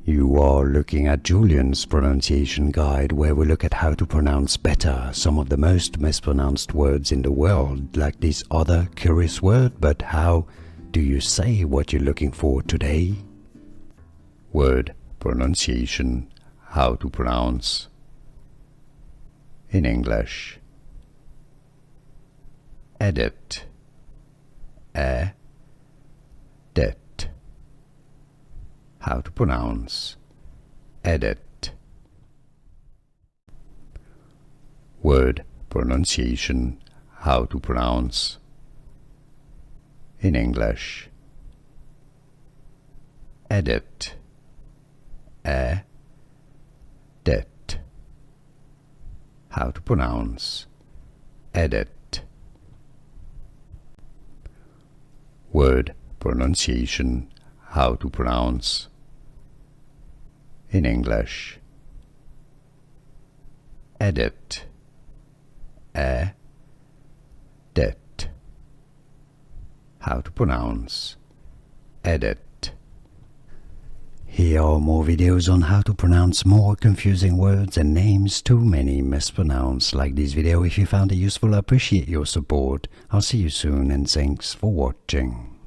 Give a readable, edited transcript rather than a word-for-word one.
You are looking at Julian's pronunciation guide, where we look at how to pronounce better some of the most mispronounced words in the world, like this other curious word. But how do you say what you're looking for today? Word pronunciation, how to pronounce in English. Edit, edit. How to pronounce edit. Word pronunciation, how to pronounce in English. Edit, edit. How to pronounce edit. Word pronunciation, how to pronounce in English. Edit, edit. How to pronounce edit. Here are more videos on how to pronounce more confusing words and names too many mispronounced. Like this video if you found it useful. I appreciate your support. I'll see you soon and thanks for watching.